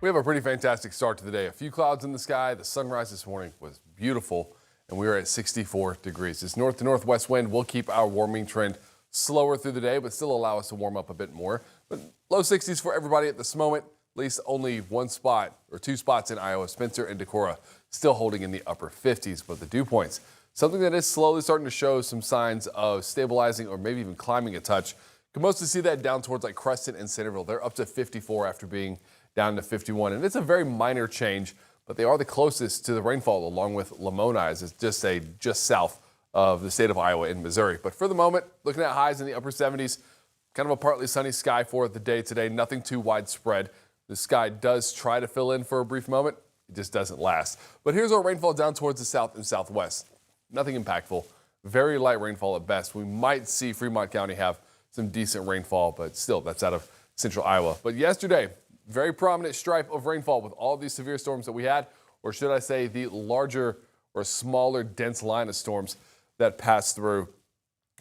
We have a pretty fantastic start to the day. A few clouds in the sky. The sunrise this morning was beautiful, and we are at 64 degrees. This north to northwest wind will keep our warming trend slower through the day, but still allow us to warm up a bit more. But low 60s for everybody at this moment. At least only one spot or two spots in Iowa, Spencer and Decorah, still holding in the upper 50s. But the dew points, something that is slowly starting to show some signs of stabilizing or maybe even climbing a touch. You can mostly see that down towards like Creston and Centerville. They're up to 54 after being down to 51. And it's a very minor change, but they are the closest to the rainfall along with Lamoni. It's just south of the state of Iowa in Missouri. But for the moment, looking at highs in the upper 70s, kind of a partly sunny sky for the day today. Nothing too widespread. The sky does try to fill in for a brief moment. It just doesn't last. But here's our rainfall down towards the south and southwest. Nothing impactful. Very light rainfall at best. We might see Fremont County have some decent rainfall, but still, that's out of central Iowa. But yesterday, very prominent stripe of rainfall with all these severe storms that we had, or should I say the larger or smaller dense line of storms that passed through,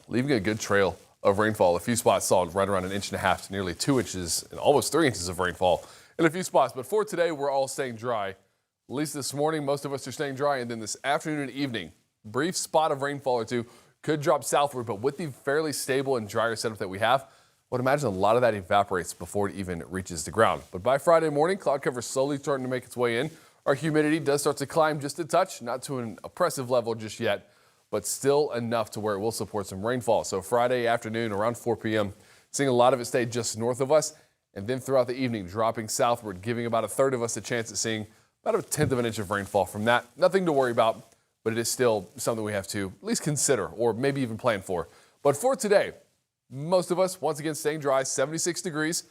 leaving a good trail of rainfall. A few spots saw right around 1.5 inches to nearly 2 inches and almost 3 inches of rainfall in a few spots. But for today, we're all staying dry. At least this morning, most of us are staying dry. And then this afternoon and evening, brief spot of rainfall or two could drop southward. But with the fairly stable and drier setup that we have, I would imagine a lot of that evaporates before it even reaches the ground. But by Friday morning, cloud cover slowly starting to make its way in. Our humidity does start to climb just a touch, not to an oppressive level just yet, but still enough to where it will support some rainfall. So Friday afternoon around 4 p.m., seeing a lot of it stay just north of us, and then throughout the evening dropping southward, giving about a third of us a chance at seeing about 1/10 of an inch of rainfall from that. Nothing to worry about, but it is still something we have to at least consider or maybe even plan for. But for today, most of us, once again, staying dry, 76 degrees,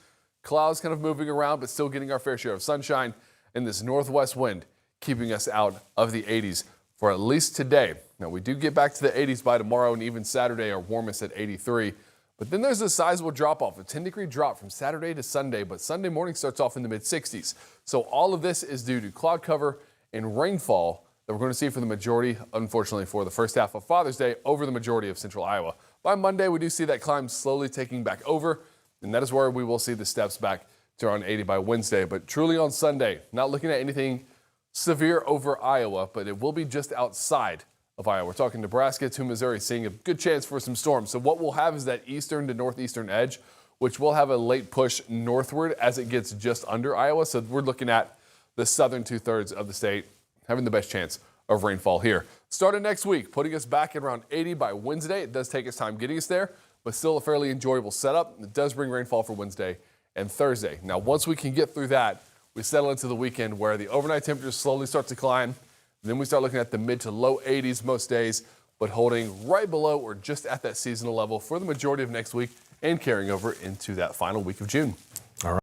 clouds kind of moving around, but still getting our fair share of sunshine, and this northwest wind keeping us out of the 80s for at least today. Now, we do get back to the 80s by tomorrow, and even Saturday, our warmest at 83. But then there's a sizable drop-off, a 10-degree drop from Saturday to Sunday, but Sunday morning starts off in the mid-60s. So all of this is due to cloud cover and rainfall that we're going to see for the majority, unfortunately, for the first half of Father's Day over the majority of central Iowa. By Monday, we do see that climb slowly taking back over, and that is where we will see the steps back to around 80 by Wednesday. But truly on Sunday, not looking at anything severe over Iowa, but it will be just outside of Iowa. We're talking Nebraska to Missouri, seeing a good chance for some storms. So what we'll have is that eastern to northeastern edge, which will have a late push northward as it gets just under Iowa. So we're looking at the southern 2/3 of the state having the best chance of rainfall here. Starting next week, putting us back at around 80 by Wednesday. It does take us time getting us there, but still a fairly enjoyable setup. It does bring rainfall for Wednesday and Thursday. Now, once we can get through that, we settle into the weekend where the overnight temperatures slowly start to climb. Then we start looking at the mid to low 80s most days, but holding right below or just at that seasonal level for the majority of next week and carrying over into that final week of June.